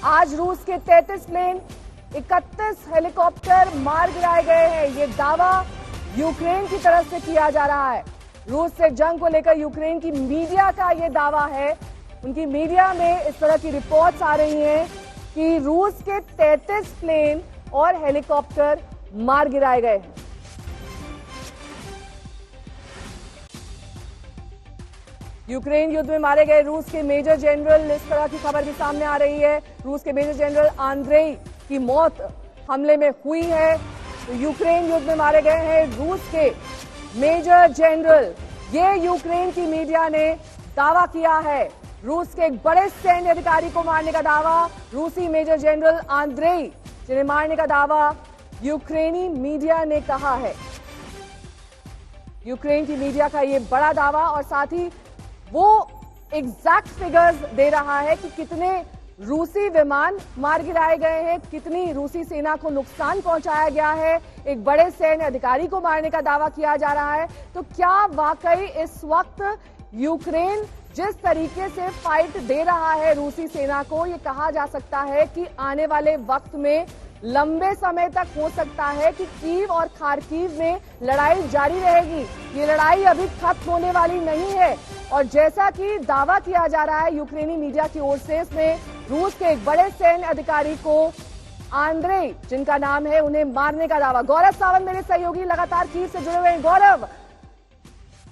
आज रूस के 33 प्लेन, 31 हेलीकॉप्टर मार गिराए गए हैं। ये दावा यूक्रेन की तरफ से किया जा रहा है। रूस से जंग को लेकर यूक्रेन की मीडिया का ये दावा है। उनकी मीडिया में इस तरह की रिपोर्ट्स आ रही हैं कि रूस के 33 प्लेन और हेलीकॉप्टर मार गिराए गए हैं। यूक्रेन युद्ध में मारे गए रूस के मेजर जनरल, इस तरह की खबर भी सामने आ रही है। रूस के मेजर जनरल आंद्रेई की मौत हमले में हुई है। तो यूक्रेन युद्ध में मारे गए हैं रूस के मेजर जनरल। ये यूक्रेन की मीडिया ने दावा किया है। रूस के एक बड़े सैन्य अधिकारी को मारने का दावा, रूसी मेजर जनरल आंद्रेई जिन्हें मारने का दावा यूक्रेनी मीडिया ने कहा है। यूक्रेन की मीडिया का ये बड़ा दावा, और साथ ही वो एग्जैक्ट फिगर्स दे रहा है कि कितने रूसी विमान मार गिराए गए हैं, कितनी रूसी सेना को नुकसान पहुंचाया गया है। एक बड़े सैन्य अधिकारी को मारने का दावा किया जा रहा है। तो क्या वाकई इस वक्त यूक्रेन जिस तरीके से फाइट दे रहा है रूसी सेना को, ये कहा जा सकता है कि आने वाले वक्त में लंबे समय तक हो सकता है कि कीव और खार्किव में लड़ाई जारी रहेगी। ये लड़ाई अभी खत्म होने वाली नहीं है। और जैसा कि दावा किया जा रहा है यूक्रेनी मीडिया की ओर से, इसमें रूस के एक बड़े सैन्य अधिकारी को आंद्रेई जिनका नाम है, उन्हें मारने का दावा। गौरव सावंत मेरे सहयोगी लगातार कीव से जुड़े हुए हैं। गौरव,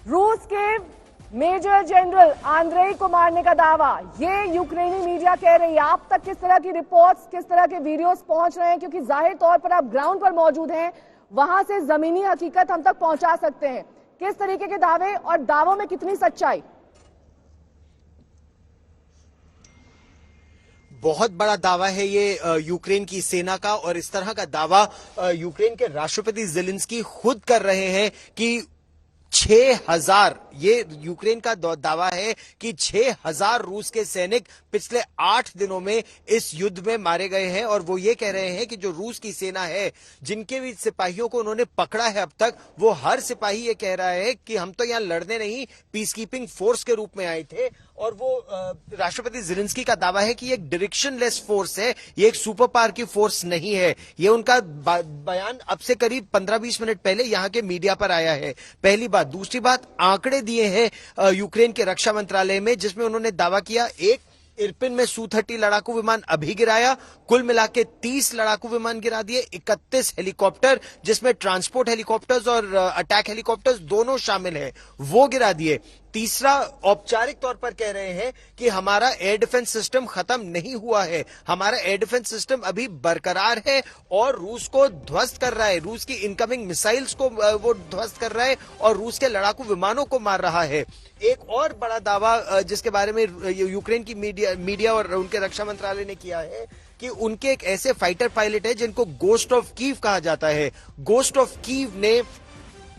रूस के मेजर जनरल आंद्रेई को मारने का दावा ये यूक्रेनी मीडिया कह रही है। आप तक किस तरह की रिपोर्ट्स, किस तरह के वीडियोस पहुंच रहे हैं? क्योंकि जाहिर तौर पर आप ग्राउंड पर मौजूद हैं, वहां से जमीनी हकीकत हम तक पहुंचा सकते हैं। किस तरीके के दावे और दावों में कितनी सच्चाई? बहुत बड़ा दावा है ये यूक्रेन की सेना का, और इस तरह का दावा यूक्रेन के राष्ट्रपति ज़ेलेंस्की खुद कर रहे हैं कि 6000, ये यूक्रेन का दावा है कि 6000 रूस के सैनिक पिछले 8 दिनों में इस युद्ध में मारे गए हैं। और वो ये कह रहे हैं कि जो रूस की सेना है, जिनके भी सिपाहियों को उन्होंने पकड़ा है अब तक, वो हर सिपाही ये कह रहा है कि हम तो यहां लड़ने नहीं, पीस कीपिंग फोर्स के रूप में आए थे। और वो राष्ट्रपति ज़ेलेंस्की का दावा है कि ये एक डायरेक्शनलेस फोर्स है, ये एक सुपर पावर की फोर्स नहीं है। ये उनका बयान अब से करीब 15-20 मिनट पहले यहां के मीडिया पर आया है। पहली बात। दूसरी बात, आंकड़े दिए हैं यूक्रेन के रक्षा मंत्रालय में, जिसमें उन्होंने दावा किया एक इरपिन में Su-30 लड़ाकू विमान अभी गिराया, कुल मिला के 30 लड़ाकू विमान गिरा दिए, 31 हेलीकॉप्टर जिसमें ट्रांसपोर्ट हेलीकॉप्टर्स और अटैक हेलीकॉप्टर्स दोनों शामिल हैं, वो गिरा दिए। तीसरा, औपचारिक तौर पर कह रहे हैं कि हमारा एयर डिफेंस सिस्टम खत्म नहीं हुआ है, हमारा एयर डिफेंस सिस्टम अभी बरकरार है और रूस को ध्वस्त कर रहा है, रूस की इनकमिंग मिसाइल्स को वो ध्वस्त कर रहा है और रूस के लड़ाकू विमानों को मार रहा है। एक और बड़ा दावा जिसके बारे में यूक्रेन की मीडिया और उनके रक्षा मंत्रालय ने किया है कि उनके एक ऐसे फाइटर पायलट है जिनको गोस्ट ऑफ कीव कहा जाता है। गोस्ट ऑफ कीव ने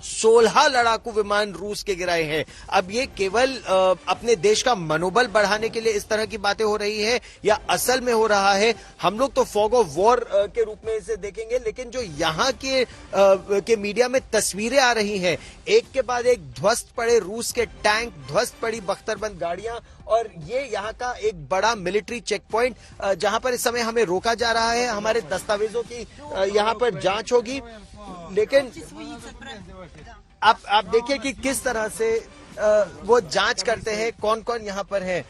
16 लड़ाकू विमान रूस के गिराए हैं। अब ये केवल अपने देश का मनोबल बढ़ाने के लिए इस तरह की बातें हो रही है या असल में हो रहा है, हम लोग तो फॉग ऑफ वॉर के रूप में इसे देखेंगे। लेकिन जो यहाँ के मीडिया में तस्वीरें आ रही हैं, एक के बाद एक ध्वस्त पड़े रूस के टैंक, ध्वस्त पड़ी बख्तरबंद गाड़ियां, और ये यहाँ का एक बड़ा मिलिट्री चेक पॉइंट जहां पर इस समय हमें रोका जा रहा है, हमारे दस्तावेजों की यहाँ पर जांच होगी। लेकिन आप देखिए कि किस तरह से वो जांच करते हैं, कौन कौन यहाँ पर है।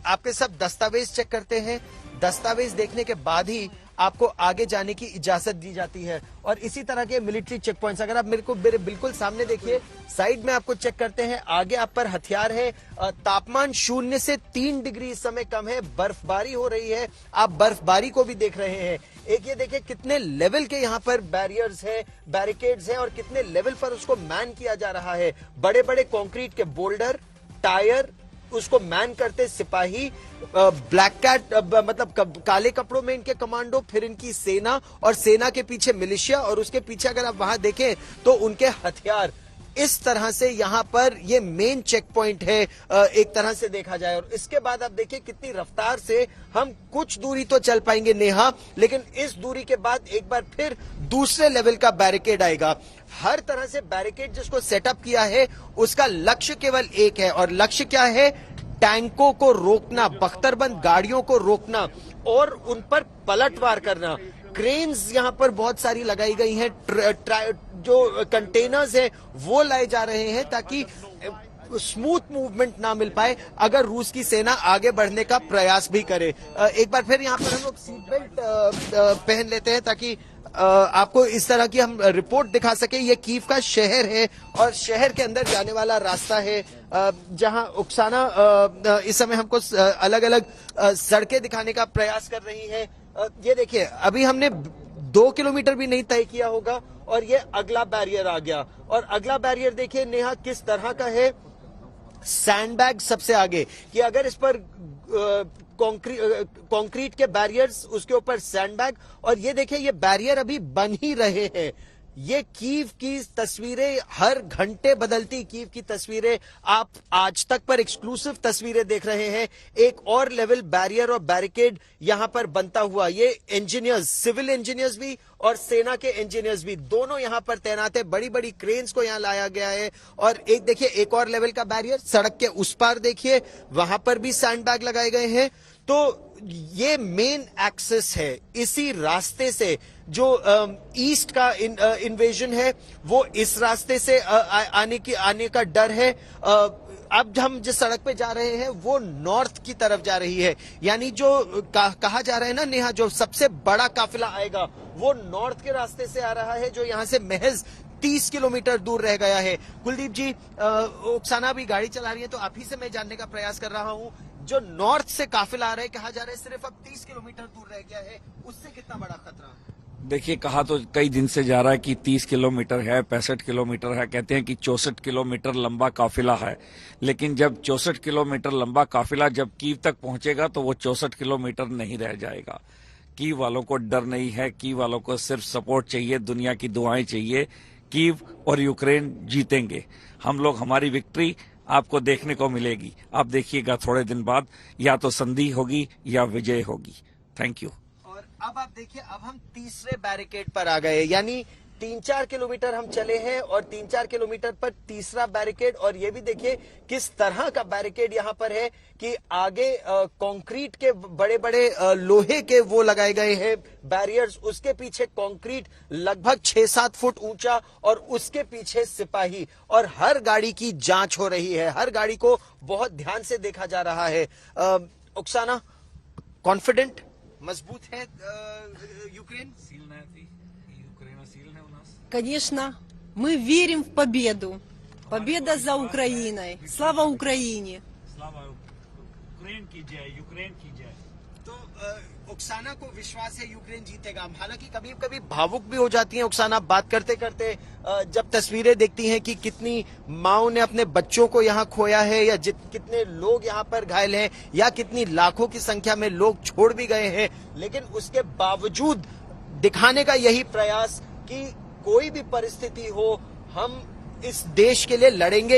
आपके सब दस्तावेज चेक करते हैं, दस्तावेज देखने के बाद ही आपको आगे जाने की इजाजत दी जाती है। और इसी तरह के मिलिट्री चेक पॉइंट्स, अगर आप मेरे बिल्कुल सामने देखिए, साइड में आपको चेक करते हैं, आगे आप पर हथियार है। तापमान 0 से 3 डिग्री इस समय कम है, बर्फबारी हो रही है, आप बर्फबारी को भी देख रहे हैं। एक ये देखिए कितने लेवल के यहाँ पर बैरियर्स हैं, बैरिकेड्स हैं, और कितने लेवल पर उसको मैन किया जा रहा है। बड़े बड़े कंक्रीट के बोल्डर, टायर, उसको मैन करते सिपाही, ब्लैक कैट मतलब काले कपड़ों में इनके कमांडो, फिर इनकी सेना, और सेना के पीछे मिलिशिया, और उसके पीछे अगर आप वहां देखें तो उनके हथियार। इस तरह से यहाँ पर ये मेन चेक पॉइंट है एक तरह से देखा जाए। और इसके बाद आप देखिए कितनी रफ्तार से हम कुछ दूरी तो चल पाएंगे नेहा, लेकिन इस दूरी के बाद एक बार फिर दूसरे लेवल का बैरिकेड आएगा। हर तरह से बैरिकेड जिसको सेटअप किया है उसका लक्ष्य केवल एक है, और लक्ष्य क्या है? टैंकों को रोकना, बख्तरबंद गाड़ियों को रोकना और उन पर पलटवार करना। क्रेन्स यहां पर बहुत सारी लगाई गई हैं, जो कंटेनर्स हैं वो लाए जा रहे हैं ताकि स्मूथ मूवमेंट ना मिल पाए अगर रूस की सेना आगे बढ़ने का प्रयास भी करे। एक बार फिर यहां पर हम लोग सीट बेल्ट पहन लेते हैं ताकि आपको इस तरह की हम रिपोर्ट दिखा सके। ये कीव का शहर है और शहर के अंदर जाने वाला रास्ता है जहां ओक्साना इस समय हमको अलग अलग सड़कें दिखाने का प्रयास कर रही है। ये देखिए, अभी हमने 2 किलोमीटर भी नहीं तय किया होगा और ये अगला बैरियर आ गया। और अगला बैरियर देखिए नेहा किस तरह का है, सैंडबैग सबसे आगे, कि अगर इस पर कंक्रीट के बैरियर्स, उसके ऊपर सैंडबैग, और ये देखिए ये बैरियर अभी बन ही रहे हैं। ये कीव की तस्वीरें, हर घंटे बदलती कीव की तस्वीरें आप आज तक पर एक्सक्लूसिव तस्वीरें देख रहे हैं। एक और लेवल बैरियर और बैरिकेड यहां पर बनता हुआ, ये इंजीनियर्स, सिविल इंजीनियर्स भी और सेना के इंजीनियर्स भी दोनों यहां पर तैनात है। बड़ी बड़ी क्रेन्स को यहां लाया गया है। और एक देखिए एक और लेवल का बैरियर सड़क के उस पार देखिए, वहां पर भी सैंडबैग लगाए गए हैं। तो ये मेन एक्सेस है, इसी रास्ते से जो ईस्ट का इन्वेजन है वो इस रास्ते से आने का डर है। अब हम जिस सड़क पे जा रहे हैं वो नॉर्थ की तरफ जा रही है, यानी जो कहा जा रहा है ना नेहा, जो सबसे बड़ा काफिला आएगा वो नॉर्थ के रास्ते से आ रहा है, जो यहां से महज 30 किलोमीटर दूर रह गया है। कुलदीप जी, ओक्साना भी गाड़ी चला रही है तो आप ही से मैं जानने का प्रयास कर रहा हूं, जो नॉर्थ से काफिला आ रहा है, कहा जा रहा है सिर्फ अब 30 किलोमीटर दूर रह गया है, उससे कितना बड़ा खतरा? देखिए, कहा तो कई दिन से जा रहा है कि 30 किलोमीटर है, 65 किलोमीटर है, कहते हैं कि 64 किलोमीटर लंबा काफिला है। लेकिन जब 64 किलोमीटर लंबा काफिला जब कीव तक पहुंचेगा तो वो 64 किलोमीटर नहीं रह जाएगा। कीव वालों को डर नहीं है, कीव वालों को सिर्फ सपोर्ट चाहिए, दुनिया की दुआएं चाहिए। कीव और यूक्रेन जीतेंगे। हम लोग, हमारी विक्ट्री आपको देखने को मिलेगी। आप देखिएगा थोड़े दिन बाद या तो संधि होगी या विजय होगी। Thank you. और अब आप देखिए, अब हम तीसरे बैरिकेड पर आ गए, यानी 3-4 किलोमीटर हम चले हैं और 3-4 किलोमीटर पर तीसरा बैरिकेड। और ये भी देखिए किस तरह का बैरिकेड यहाँ पर है कि आगे कंक्रीट के बड़े बड़े लोहे के वो लगाए गए हैं बैरियर्स, उसके पीछे कंक्रीट लगभग 6-7 फुट ऊंचा और उसके पीछे सिपाही, और हर गाड़ी की जांच हो रही है, हर गाड़ी को बहुत ध्यान से देखा जा रहा है। ओक्साना, कॉन्फिडेंट, मजबूत है यूक्रेन? Конечно, мы верим в победу. Победа за Украиной. Слава Украине! Слава यूक्रेन की जय, यूक्रेन की जय। तो ओक्साना को विश्वास है यूक्रेन जीतेगा। हालांकि कभी कभी भावुक भी हो जाती हैं ओक्साना बात करते करते, जब तस्वीरें देखती हैं कि कितनी माओ ने अपने बच्चों को यहाँ खोया है, या कितने लोग यहाँ पर घायल हैं, या कितनी लाखों की संख्या में लोग छोड़ भी गए हैं। लेकिन उसके बावजूद दिखाने का यही प्रयास कि कोई भी परिस्थिति हो, हम इस देश के लिए लड़ेंगे।